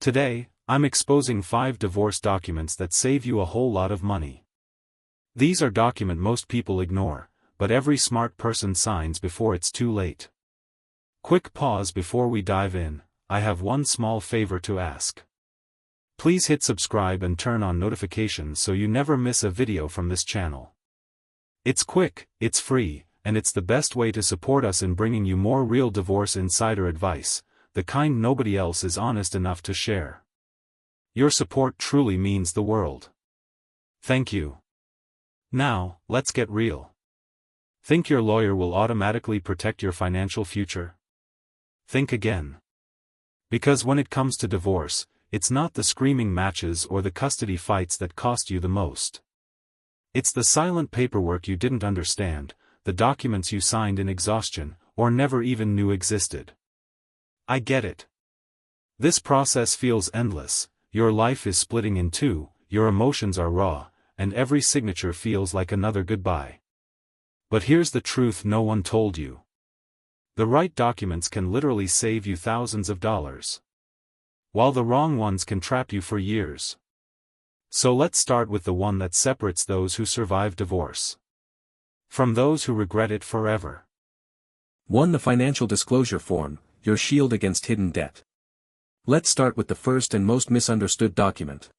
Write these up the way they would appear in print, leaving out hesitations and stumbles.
Today, I'm exposing 5 divorce documents that save you a whole lot of money. These are documents most people ignore, but every smart person signs before it's too late. Quick pause before we dive in. I have one small favor to ask. Please hit subscribe and turn on notifications so you never miss a video from this channel. It's quick, it's free, and it's the best way to support us in bringing you more real divorce insider advice, the kind nobody else is honest enough to share. Your support truly means the world. Thank you. Now, let's get real. Think your lawyer will automatically protect your financial future? Think again. Because when it comes to divorce, it's not the screaming matches or the custody fights that cost you the most. It's the silent paperwork you didn't understand, the documents you signed in exhaustion, or never even knew existed. I get it. This process feels endless, your life is splitting in two, your emotions are raw, and every signature feels like another goodbye. But here's the truth no one told you. The right documents can literally save you thousands of dollars, while the wrong ones can trap you for years. So let's start with the one that separates those who survive divorce from those who regret it forever. 1. The financial disclosure form, your shield against hidden debt. Let's start with the first and most misunderstood document.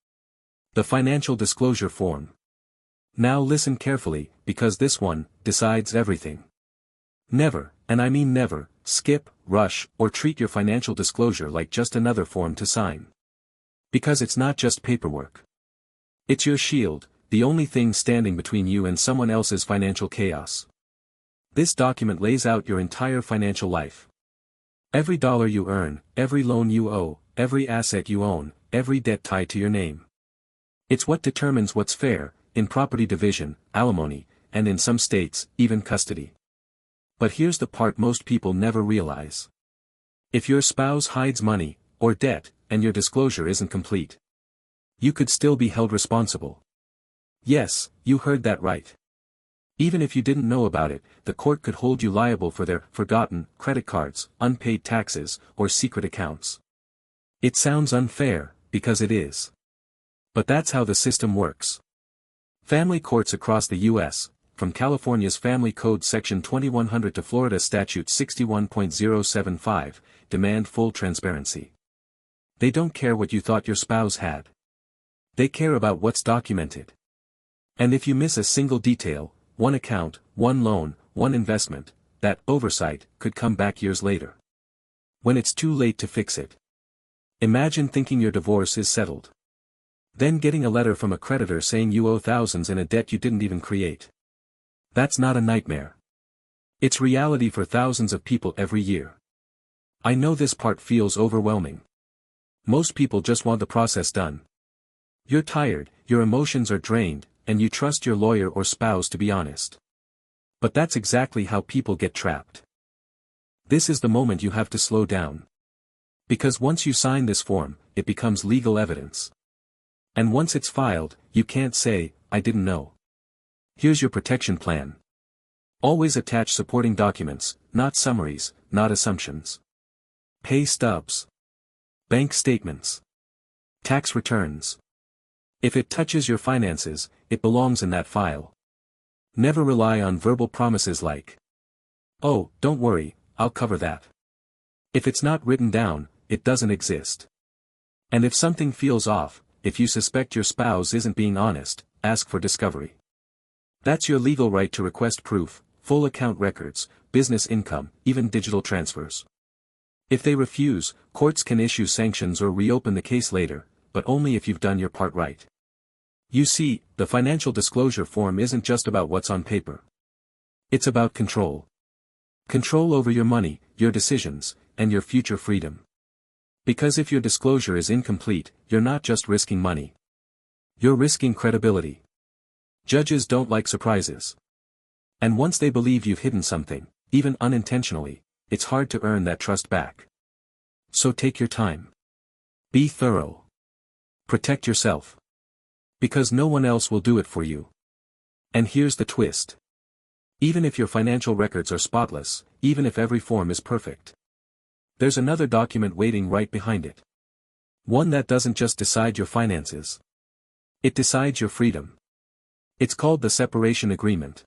The financial disclosure form. Now listen carefully, because this one decides everything. Never, and I mean never, skip, rush, or treat your financial disclosure like just another form to sign. Because it's not just paperwork. It's your shield, the only thing standing between you and someone else's financial chaos. This document lays out your entire financial life. Every dollar you earn, every loan you owe, every asset you own, every debt tied to your name. It's what determines what's fair, in property division, alimony, and in some states, even custody. But here's the part most people never realize. If your spouse hides money, or debt, and your disclosure isn't complete, you could still be held responsible. Yes, you heard that right. Even if you didn't know about it, the court could hold you liable for their forgotten credit cards, unpaid taxes, or secret accounts. It sounds unfair, because it is. But that's how the system works. Family courts across the U.S., from California's Family Code Section 2100 to Florida Statute 61.075, demand full transparency. They don't care what you thought your spouse had. They care about what's documented. And if you miss a single detail, one account, one loan, one investment, that oversight could come back years later, when it's too late to fix it. Imagine thinking your divorce is settled, then getting a letter from a creditor saying you owe thousands in a debt you didn't even create. That's not a nightmare. It's reality for thousands of people every year. I know this part feels overwhelming. Most people just want the process done. You're tired, your emotions are drained, and you trust your lawyer or spouse to be honest. But that's exactly how people get trapped. This is the moment you have to slow down. Because once you sign this form, it becomes legal evidence. And once it's filed, you can't say, "I didn't know." Here's your protection plan. Always attach supporting documents, not summaries, not assumptions. Pay stubs. Bank statements. Tax returns. If it touches your finances, it belongs in that file. Never rely on verbal promises like, "Oh, don't worry, I'll cover that." If it's not written down, it doesn't exist. And if something feels off, if you suspect your spouse isn't being honest, ask for discovery. That's your legal right to request proof, full account records, business income, even digital transfers. If they refuse, courts can issue sanctions or reopen the case later, but only if you've done your part right. You see, the financial disclosure form isn't just about what's on paper. It's about control. Control over your money, your decisions, and your future freedom. Because if your disclosure is incomplete, you're not just risking money. You're risking credibility. Judges don't like surprises. And once they believe you've hidden something, even unintentionally, it's hard to earn that trust back. So take your time. Be thorough. Protect yourself. Because no one else will do it for you. And here's the twist. Even if your financial records are spotless, even if every form is perfect, there's another document waiting right behind it. One that doesn't just decide your finances. It decides your freedom. It's called the separation agreement.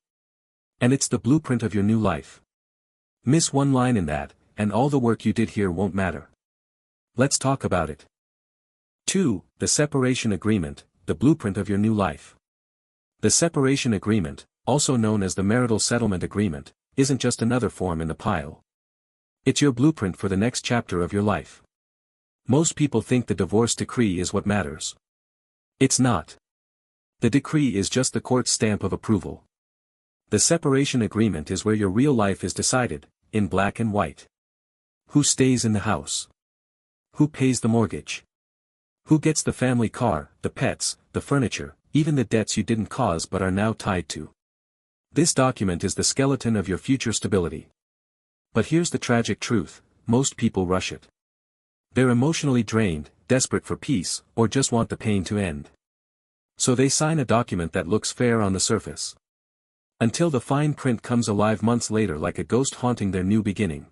And it's the blueprint of your new life. Miss one line in that, and all the work you did here won't matter. Let's talk about it. 2. The separation agreement, the blueprint of your new life. The separation agreement, also known as the marital settlement agreement, isn't just another form in the pile. It's your blueprint for the next chapter of your life. Most people think the divorce decree is what matters. It's not. The decree is just the court's stamp of approval. The separation agreement is where your real life is decided, in black and white. Who stays in the house? Who pays the mortgage? Who gets the family car, the pets, the furniture, even the debts you didn't cause but are now tied to? This document is the skeleton of your future stability. But here's the tragic truth, most people rush it. They're emotionally drained, desperate for peace, or just want the pain to end. So they sign a document that looks fair on the surface. Until the fine print comes alive months later like a ghost haunting their new beginning.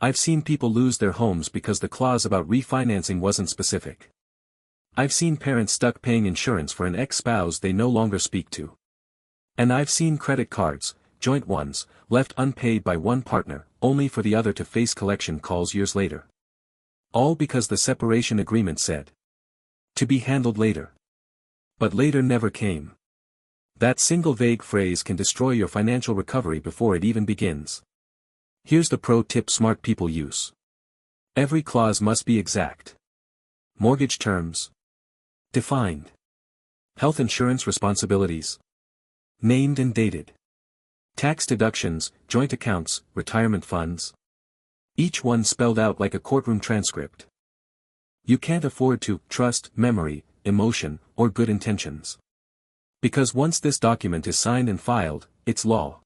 I've seen people lose their homes because the clause about refinancing wasn't specific. I've seen parents stuck paying insurance for an ex-spouse they no longer speak to. And I've seen credit cards, joint ones, left unpaid by one partner, only for the other to face collection calls years later. All because the separation agreement said, to be handled later. But later never came. That single vague phrase can destroy your financial recovery before it even begins. Here's the pro tip smart people use. Every clause must be exact. Mortgage terms. Defined. Health insurance responsibilities. Named and dated. Tax deductions, joint accounts, retirement funds. Each one spelled out like a courtroom transcript. You can't afford to trust memory, emotion, or good intentions. Because once this document is signed and filed, it's law.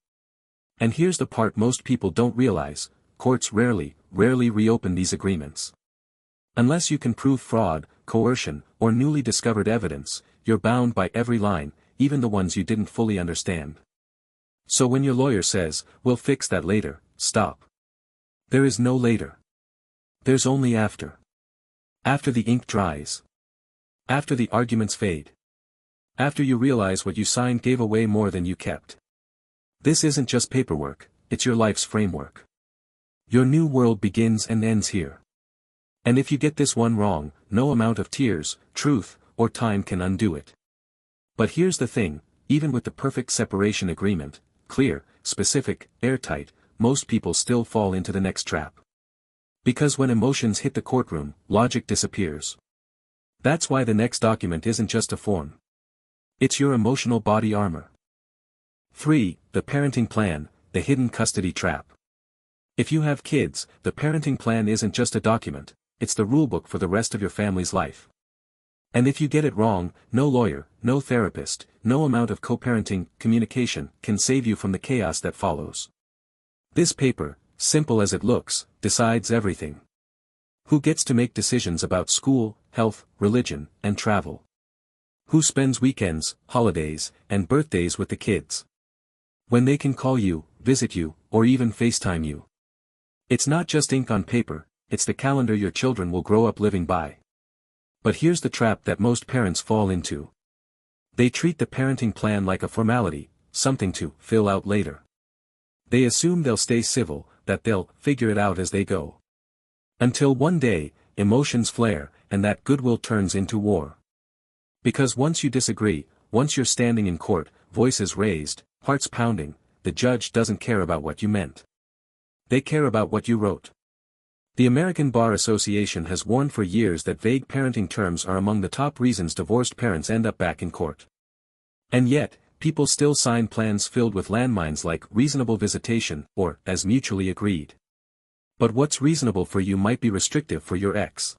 And here's the part most people don't realize, courts rarely reopen these agreements. Unless you can prove fraud, coercion, or newly discovered evidence, you're bound by every line, even the ones you didn't fully understand. So when your lawyer says, "We'll fix that later," stop. There is no later. There's only after. After the ink dries. After the arguments fade. After you realize what you signed gave away more than you kept. This isn't just paperwork, it's your life's framework. Your new world begins and ends here. And if you get this one wrong, no amount of tears, truth, or time can undo it. But here's the thing, even with the perfect separation agreement, clear, specific, airtight, most people still fall into the next trap. Because when emotions hit the courtroom, logic disappears. That's why the next document isn't just a form. It's your emotional body armor. 3. The parenting plan, the hidden custody trap. If you have kids, the parenting plan isn't just a document, it's the rulebook for the rest of your family's life. And if you get it wrong, no lawyer, no therapist, no amount of co-parenting communication can save you from the chaos that follows. This paper, simple as it looks, decides everything. Who gets to make decisions about school, health, religion, and travel? Who spends weekends, holidays, and birthdays with the kids? When they can call you, visit you, or even FaceTime you. It's not just ink on paper, it's the calendar your children will grow up living by. But here's the trap that most parents fall into. They treat the parenting plan like a formality, something to fill out later. They assume they'll stay civil, that they'll figure it out as they go. Until one day, emotions flare, and that goodwill turns into war. Because once you disagree, once you're standing in court, voices raised, hearts pounding, the judge doesn't care about what you meant. They care about what you wrote. The American Bar Association has warned for years that vague parenting terms are among the top reasons divorced parents end up back in court. And yet, people still sign plans filled with landmines like reasonable visitation or as mutually agreed. But what's reasonable for you might be restrictive for your ex.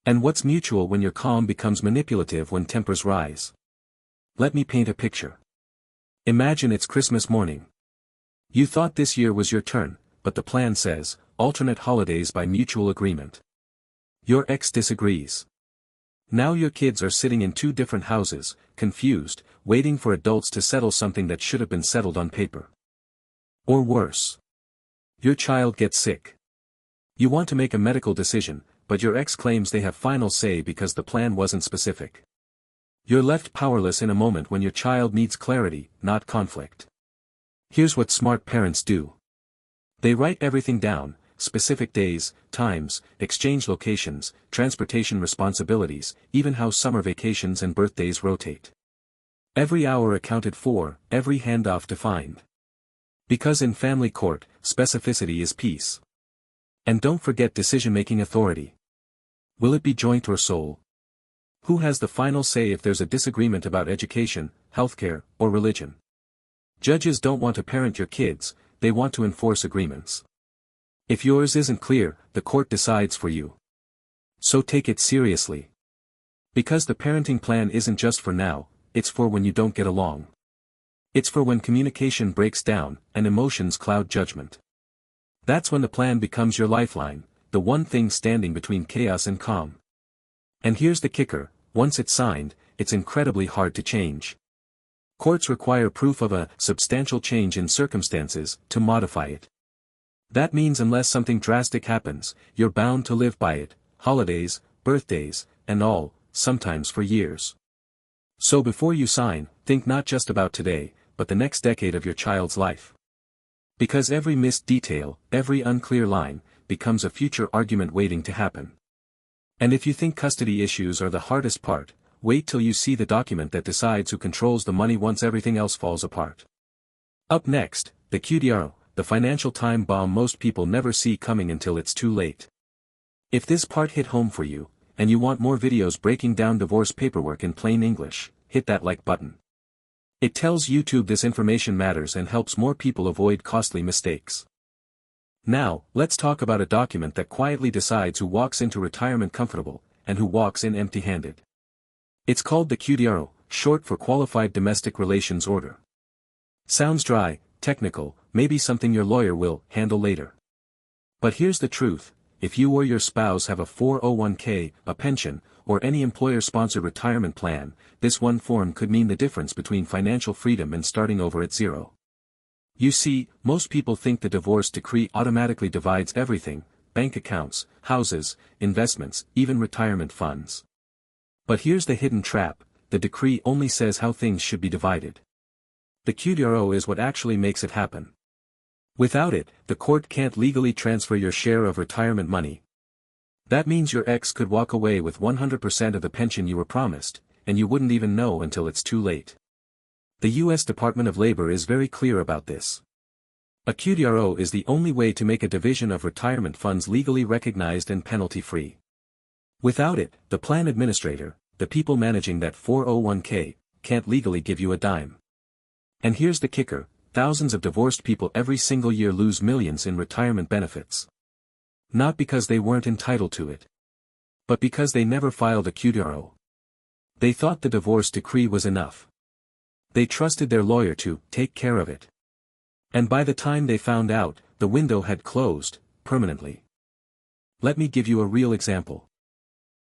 And what's mutual when your calm becomes manipulative when tempers rise? Let me paint a picture. Imagine it's Christmas morning. You thought this year was your turn, but the plan says, alternate holidays by mutual agreement. Your ex disagrees. Now your kids are sitting in two different houses, confused, waiting for adults to settle something that should have been settled on paper. Or worse. Your child gets sick. You want to make a medical decision, but your ex claims they have final say because the plan wasn't specific. You're left powerless in a moment when your child needs clarity, not conflict. Here's what smart parents do. They write everything down: specific days, times, exchange locations, transportation responsibilities, even how summer vacations and birthdays rotate. Every hour accounted for, every handoff defined. Because in family court, specificity is peace. And don't forget decision-making authority. Will it be joint or sole? Who has the final say if there's a disagreement about education, healthcare, or religion? Judges don't want to parent your kids, they want to enforce agreements. If yours isn't clear, the court decides for you. So take it seriously. Because the parenting plan isn't just for now, it's for when you don't get along. It's for when communication breaks down, and emotions cloud judgment. That's when the plan becomes your lifeline, the one thing standing between chaos and calm. And here's the kicker: once it's signed, it's incredibly hard to change. Courts require proof of a substantial change in circumstances to modify it. That means unless something drastic happens, you're bound to live by it, holidays, birthdays, and all, sometimes for years. So before you sign, think not just about today, but the next decade of your child's life. Because every missed detail, every unclear line, becomes a future argument waiting to happen. And if you think custody issues are the hardest part, wait till you see the document that decides who controls the money once everything else falls apart. Up next, the QDRO, the financial time bomb most people never see coming until it's too late. If this part hit home for you, and you want more videos breaking down divorce paperwork in plain English, hit that like button. It tells YouTube this information matters and helps more people avoid costly mistakes. Now, let's talk about a document that quietly decides who walks into retirement comfortable, and who walks in empty-handed. It's called the QDRO, short for Qualified Domestic Relations Order. Sounds dry, technical, maybe something your lawyer will handle later. But here's the truth: if you or your spouse have a 401k, a pension, or any employer-sponsored retirement plan, this one form could mean the difference between financial freedom and starting over at zero. You see, most people think the divorce decree automatically divides everything: bank accounts, houses, investments, even retirement funds. But here's the hidden trap: the decree only says how things should be divided. The QDRO is what actually makes it happen. Without it, the court can't legally transfer your share of retirement money. That means your ex could walk away with 100% of the pension you were promised, and you wouldn't even know until it's too late. The U.S. Department of Labor is very clear about this. A QDRO is the only way to make a division of retirement funds legally recognized and penalty-free. Without it, the plan administrator, the people managing that 401k, can't legally give you a dime. And here's the kicker: thousands of divorced people every single year lose millions in retirement benefits. Not because they weren't entitled to it, but because they never filed a QDRO. They thought the divorce decree was enough. They trusted their lawyer to take care of it. And by the time they found out, the window had closed, permanently. Let me give you a real example.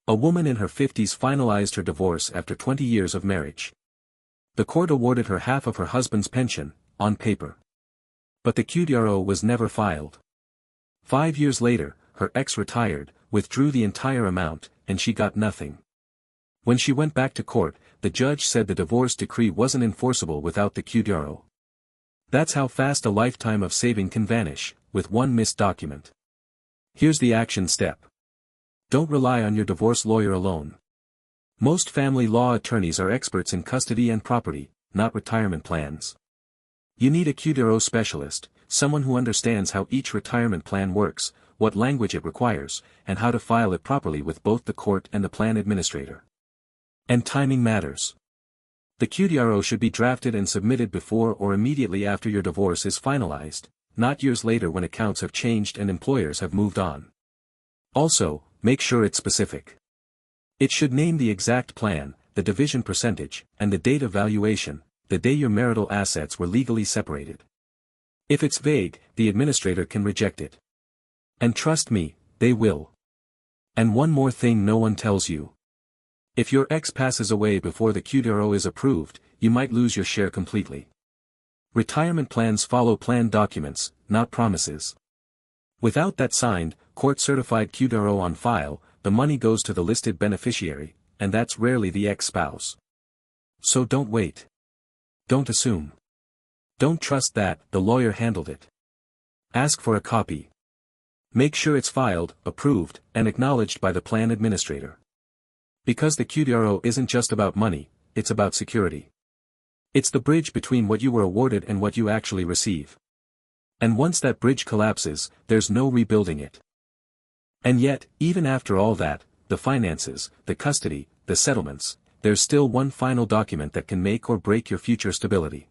A woman in her 50s finalized her divorce after 20 years of marriage. The court awarded her half of her husband's pension, on paper. But the QDRO was never filed. 5 years later, her ex retired, withdrew the entire amount, and she got nothing. When she went back to court, the judge said the divorce decree wasn't enforceable without the QDRO. That's how fast a lifetime of saving can vanish, with one missed document. Here's the action step. Don't rely on your divorce lawyer alone. Most family law attorneys are experts in custody and property, not retirement plans. You need a QDRO specialist, someone who understands how each retirement plan works, what language it requires, and how to file it properly with both the court and the plan administrator. And timing matters. The QDRO should be drafted and submitted before or immediately after your divorce is finalized, not years later when accounts have changed and employers have moved on. Also, make sure it's specific. It should name the exact plan, the division percentage, and the date of valuation, the day your marital assets were legally separated. If it's vague, the administrator can reject it. And trust me, they will. And one more thing no one tells you. If your ex passes away before the QDRO is approved, you might lose your share completely. Retirement plans follow planned documents, not promises. Without that signed, court-certified QDRO on file, the money goes to the listed beneficiary, and that's rarely the ex-spouse. So don't wait. Don't assume. Don't trust that the lawyer handled it. Ask for a copy. Make sure it's filed, approved, and acknowledged by the plan administrator. Because the QDRO isn't just about money, it's about security. It's the bridge between what you were awarded and what you actually receive. And once that bridge collapses, there's no rebuilding it. And yet, even after all that, the finances, the custody, the settlements, there's still one final document that can make or break your future stability.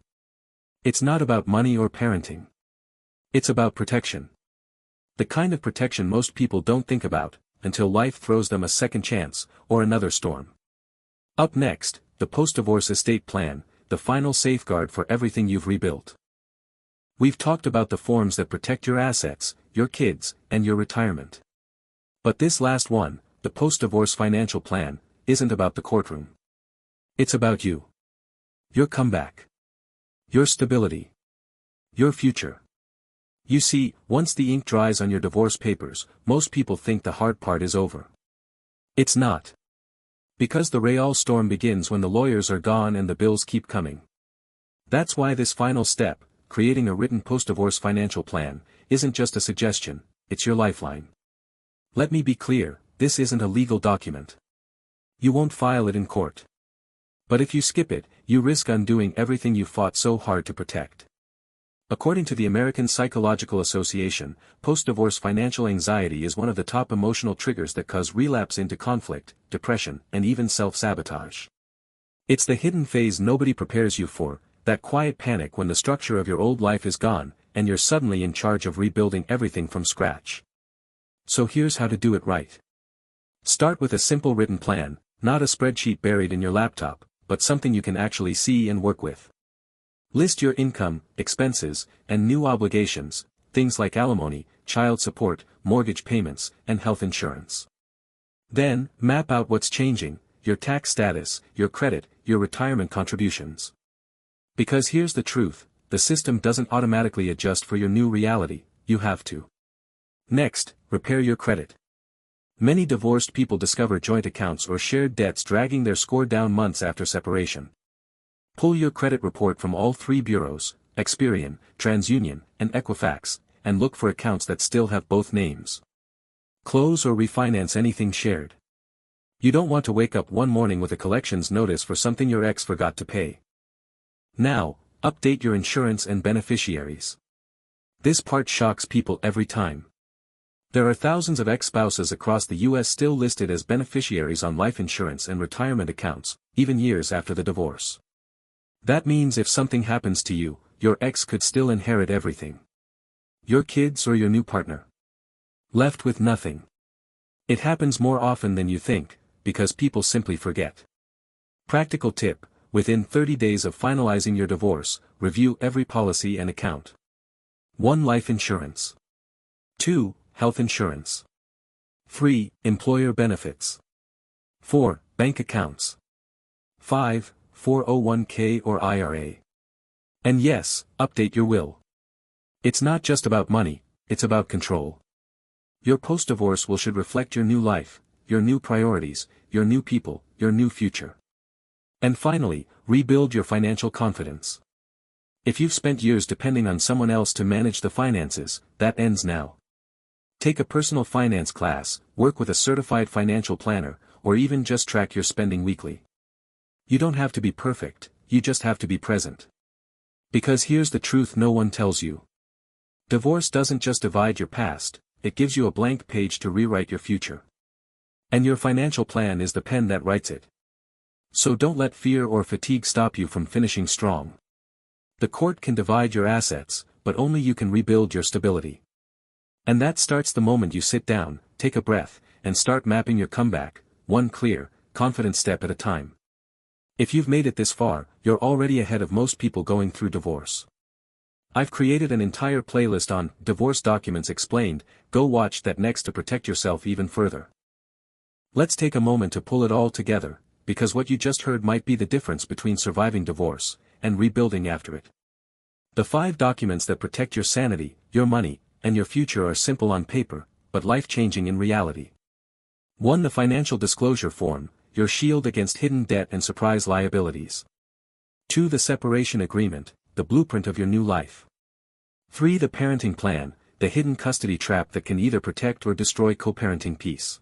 It's not about money or parenting. It's about protection. The kind of protection most people don't think about, until life throws them a second chance, or another storm. Up next, the post-divorce estate plan, the final safeguard for everything you've rebuilt. We've talked about the forms that protect your assets, your kids, and your retirement. But this last one, the post-divorce financial plan, isn't about the courtroom. It's about you. Your comeback. Your stability. Your future. You see, once the ink dries on your divorce papers, most people think the hard part is over. It's not. Because the real storm begins when the lawyers are gone and the bills keep coming. That's why this final step, creating a written post-divorce financial plan, isn't just a suggestion, it's your lifeline. Let me be clear, this isn't a legal document. You won't file it in court. But if you skip it, you risk undoing everything you fought so hard to protect. According to the American Psychological Association, post-divorce financial anxiety is one of the top emotional triggers that cause relapse into conflict, depression, and even self-sabotage. It's the hidden phase nobody prepares you for, that quiet panic when the structure of your old life is gone, and you're suddenly in charge of rebuilding everything from scratch. So here's how to do it right. Start with a simple written plan, not a spreadsheet buried in your laptop, but something you can actually see and work with. List your income, expenses, and new obligations, things like alimony, child support, mortgage payments, and health insurance. Then, map out what's changing, your tax status, your credit, your retirement contributions. Because here's the truth, the system doesn't automatically adjust for your new reality, you have to. Next, repair your credit. Many divorced people discover joint accounts or shared debts dragging their score down months after separation. Pull your credit report from all three bureaus, Experian, TransUnion, and Equifax, and look for accounts that still have both names. Close or refinance anything shared. You don't want to wake up one morning with a collections notice for something your ex forgot to pay. Now, update your insurance and beneficiaries. This part shocks people every time. There are thousands of ex-spouses across the U.S. still listed as beneficiaries on life insurance and retirement accounts, even years after the divorce. That means if something happens to you, your ex could still inherit everything. Your kids or your new partner. Left with nothing. It happens more often than you think, because people simply forget. Practical tip, within 30 days of finalizing your divorce, review every policy and account. 1. Life insurance. 2. Health insurance. 3. Employer benefits. 4. Bank accounts. 5. 401k or IRA. And yes, update your will. It's not just about money, it's about control. Your post-divorce will should reflect your new life, your new priorities, your new people, your new future. And finally, rebuild your financial confidence. If you've spent years depending on someone else to manage the finances, that ends now. Take a personal finance class, work with a certified financial planner, or even just track your spending weekly. You don't have to be perfect, you just have to be present. Because here's the truth no one tells you. Divorce doesn't just divide your past, it gives you a blank page to rewrite your future. And your financial plan is the pen that writes it. So don't let fear or fatigue stop you from finishing strong. The court can divide your assets, but only you can rebuild your stability. And that starts the moment you sit down, take a breath, and start mapping your comeback, one clear, confident step at a time. If you've made it this far, you're already ahead of most people going through divorce. I've created an entire playlist on Divorce Documents Explained, go watch that next to protect yourself even further. Let's take a moment to pull it all together, because what you just heard might be the difference between surviving divorce and rebuilding after it. The 5 documents that protect your sanity, your money, and your future are simple on paper, but life-changing in reality. 1. The financial disclosure form, your shield against hidden debt and surprise liabilities. 2. The separation agreement, the blueprint of your new life. 3. The parenting plan, the hidden custody trap that can either protect or destroy co-parenting peace.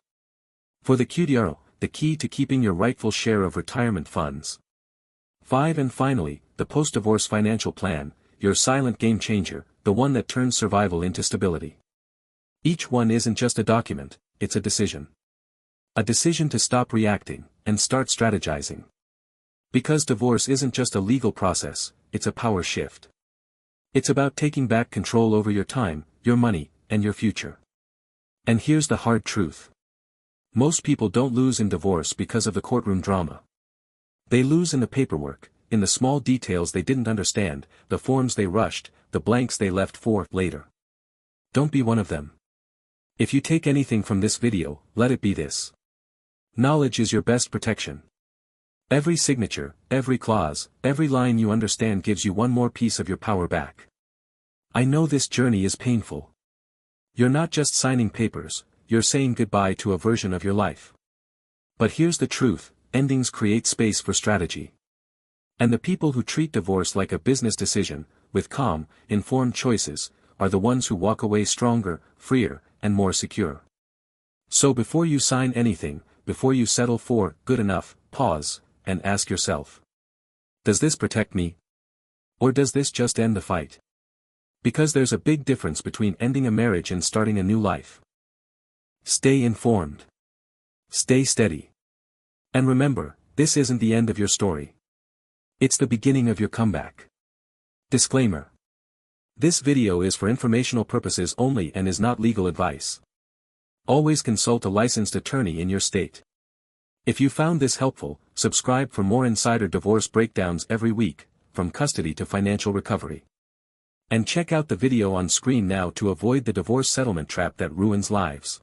4. The QDRO, the key to keeping your rightful share of retirement funds. 5. And finally, the post-divorce financial plan, your silent game changer, the one that turns survival into stability. Each one isn't just a document, it's a decision. A decision to stop reacting, and start strategizing. Because divorce isn't just a legal process, it's a power shift. It's about taking back control over your time, your money, and your future. And here's the hard truth. Most people don't lose in divorce because of the courtroom drama. They lose in the paperwork, in the small details they didn't understand, the forms they rushed, the blanks they left for later. Don't be one of them. If you take anything from this video, let it be this. Knowledge is your best protection. Every signature, every clause, every line you understand gives you one more piece of your power back. I know this journey is painful. You're not just signing papers, you're saying goodbye to a version of your life. But here's the truth, endings create space for strategy. And the people who treat divorce like a business decision, with calm, informed choices, are the ones who walk away stronger, freer, and more secure. So before you sign anything, before you settle for good enough, pause, and ask yourself. Does this protect me? Or does this just end the fight? Because there's a big difference between ending a marriage and starting a new life. Stay informed. Stay steady. And remember, this isn't the end of your story. It's the beginning of your comeback. Disclaimer. This video is for informational purposes only and is not legal advice. Always consult a licensed attorney in your state. If you found this helpful, subscribe for more insider divorce breakdowns every week, from custody to financial recovery. And check out the video on screen now to avoid the divorce settlement trap that ruins lives.